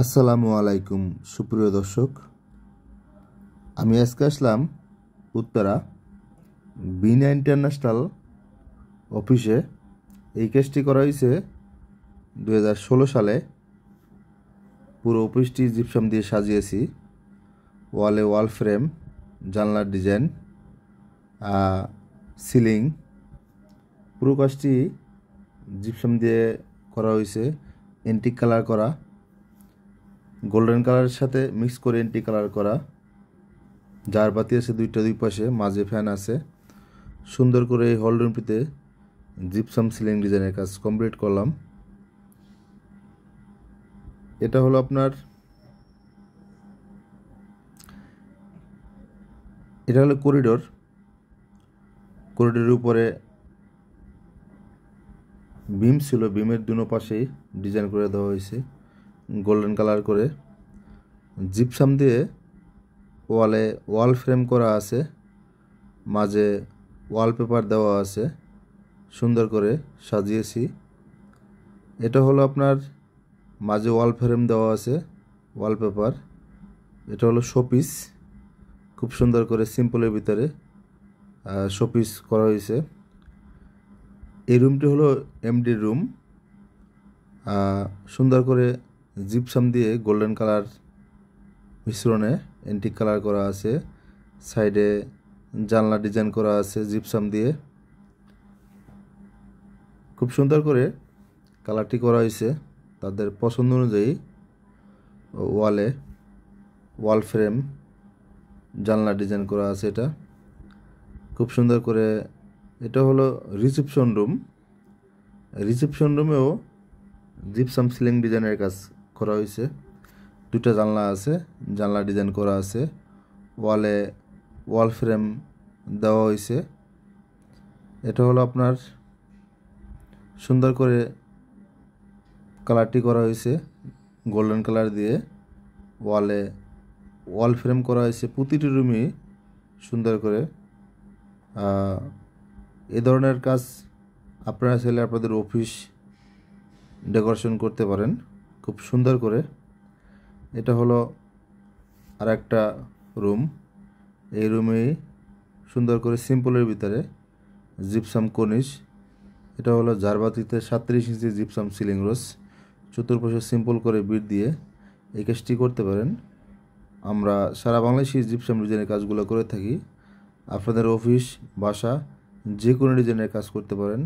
আসসালামু আলাইকুম সুপ্রিয় দর্শক, আমি আজকে আসলাম উত্তরা বিনা ইন্টারন্যাশনাল অফিসে। এই কেসটি করা হয়েছে 2016 সালে। পুরো অফিসটি জিপসাম দিয়ে সাজিয়েছি, ওয়ালে ওয়াল ফ্রেম, জানলার ডিজাইন, সিলিং, পুরো কাজটি জিপসাম দিয়ে করা হয়েছে। এন্টিক কালার করা, গোল্ডেন কালারের সাথে মিক্স করে এন্টিক কালার করা। জারবাতি আছে দুই পাশে, মাঝে ফ্যান আছে। সুন্দর করে এই হল রুমটিতে জিপসাম সিলিং ডিজাইনের কাজ কমপ্লিট করলাম। এটা হলো আপনার করিডোর। করিডোরের উপরে বিম ছিল, বিমের দুনো পাশেই ডিজাইন করে দেওয়া হয়েছে গোল্ডেন কালার করে। জিপসাম দিয়ে ওয়ালে ওয়াল ফ্রেম করা আছে, মাঝে ওয়ালপেপার দেওয়া আছে, সুন্দর করে সাজিয়েছি। এটা হলো আপনার মাঝে ওয়াল ফ্রেম দেওয়া আছে, ওয়ালপেপার। এটা হলো শোপিস, খুব সুন্দর করে সিম্পলের ভিতরে শোপিস করা হয়েছে। এই রুমটি হলো এমডি রুম। সুন্দর করে জিপসাম দিয়ে গোল্ডেন কালার মিশ্রণে এন্টিক কালার করা আছে। সাইডে জানলা ডিজাইন করা আছে জিপসাম দিয়ে, খুব সুন্দর করে কালারটি করা হয়েছে তাদের পছন্দ অনুযায়ী। ওয়ালে ওয়াল ফ্রেম, জানলা ডিজাইন করা আছে। এটা খুব সুন্দর করে। এটা হলো রিসেপশন রুম। রিসেপশন রুমেও জিপসাম সিলিং ডিজাইনের কাজ করা হয়েছে। দুটা জানলা আছে, জানলা ডিজাইন করা আছে। ওয়ালে ওয়াল ফ্রেম দেওয়া হয়েছে। এটা হলো আপনার সুন্দর করে কালারটি করা হয়েছে গোল্ডেন কালার দিয়ে। ওয়ালে ওয়াল ফ্রেম করা হয়েছে প্রতিটি রুমই সুন্দর করে। এ ধরনের কাজ আপনারা চাইলে আপনাদের অফিস ডেকোরেশন করতে পারেন খুব সুন্দর করে। এটা হলো আর একটা রুম। এই রুমেই সুন্দর করে সিম্পলের ভিতরে জিপসাম কর্নিশ। এটা হলো জারবাতিতে 37 ইঞ্চি জিপসাম সিলিং রোজ, চতুর্পাশে সিম্পল করে বিট দিয়ে এই কাজটি করতে পারেন। আমরা সারা বাংলাদেশে জিপসাম ডিজাইনের কাজগুলো করে থাকি। আপনাদের অফিস, বাসা যে কোনো ডিজাইনের কাজ করতে পারেন।